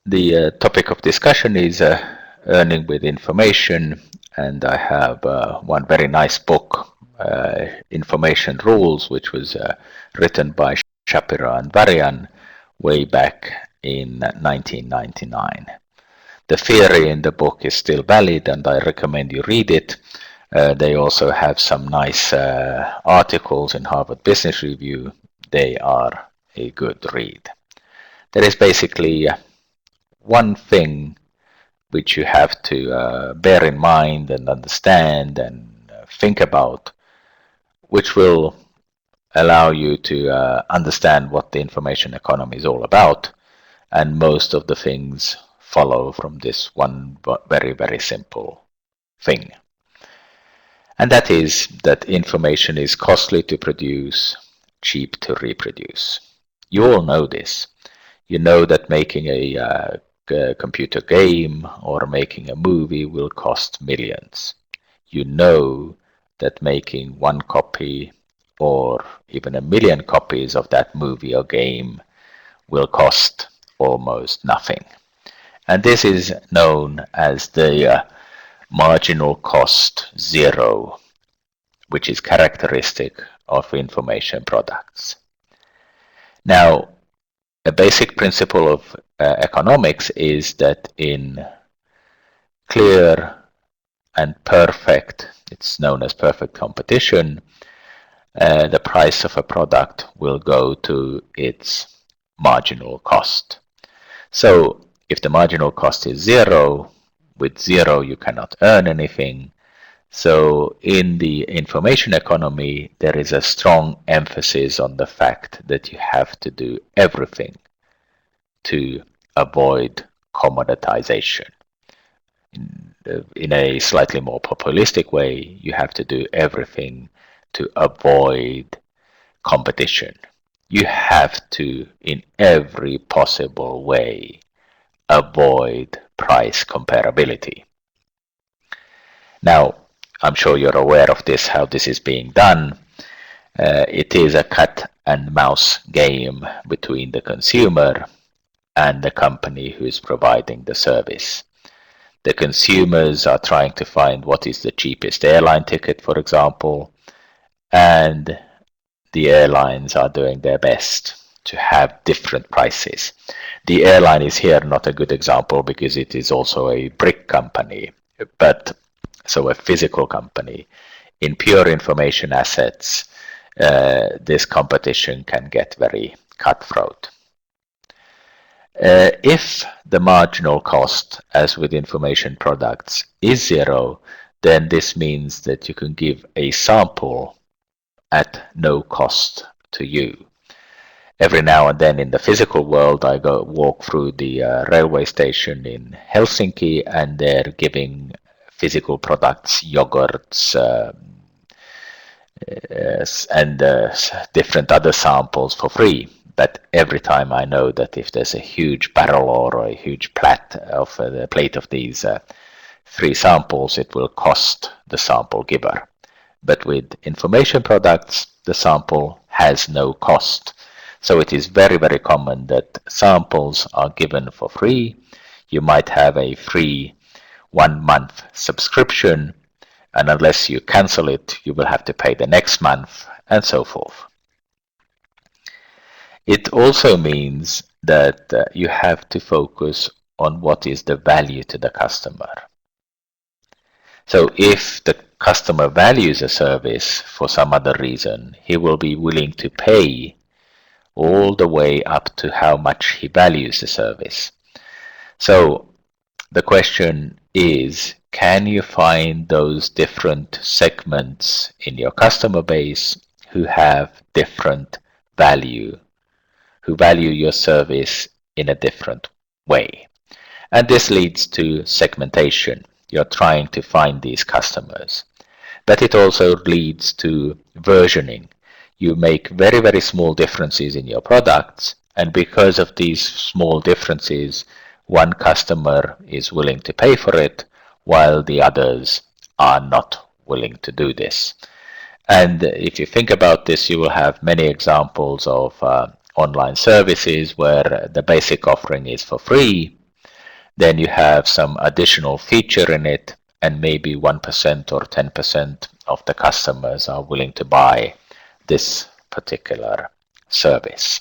The topic of discussion is earning with information, and I have one very nice book, Information Rules, which was written by Shapiro and Varian way back in 1999. The theory in the book is still valid, and I recommend you read it. They also have some nice articles in Harvard Business Review. They are a good read. There is basically one thing which you have to bear in mind and understand and think about, which will allow you to understand what the information economy is all about. And most of the things follow from this one very, very simple thing. And that is that information is costly to produce, cheap to reproduce. You all know this. You know that making a computer game or making a movie will cost millions. You know that making one copy or even a million copies of that movie or game will cost almost nothing. And this is known as the marginal cost zero, which is characteristic of information products. Now, a basic principle of economics is that in clear and perfect, it's known as perfect competition, the price of a product will go to its marginal cost. So if the marginal cost is zero, with zero you cannot earn anything. So in the information economy, there is a strong emphasis on the fact that you have to do everything to avoid commoditization. In a slightly more populistic way, you have to do everything to avoid competition. You have to, in every possible way, avoid price comparability. Now, I'm sure you're aware of this, how this is being done. It is a cat and mouse game between the consumer and the company who is providing the service. The consumers are trying to find what is the cheapest airline ticket, for example, and the airlines are doing their best to have different prices. The airline is here not a good example because it is also a brick company, but so a physical company. In pure information assets, this competition can get very cutthroat. If the marginal cost, as with information products, is zero, then this means that you can give a sample at no cost to you. Every now and then in the physical world, I go walk through the railway station in Helsinki, and they're giving physical products, yogurts, and different other samples for free. But every time I know that if there's a huge barrel or a huge plate of these free samples, it will cost the sample giver. But with information products, the sample has no cost. So it is very, very common that samples are given for free. You might have a free 1-month subscription, and unless you cancel it, you will have to pay the next month, and so forth. It also means that you have to focus on what is the value to the customer. So if the customer values a service for some other reason, he will be willing to pay all the way up to how much he values the service. So the question is, can you find those different segments in your customer base who have different value, who value your service in a different way? And this leads to segmentation. You're trying to find these customers. But it also leads to versioning. You make very, very small differences in your products, and because of these small differences, one customer is willing to pay for it, while the others are not willing to do this. And if you think about this, you will have many examples of online services where the basic offering is for free, then you have some additional feature in it, and maybe 1% or 10% of the customers are willing to buy this particular service.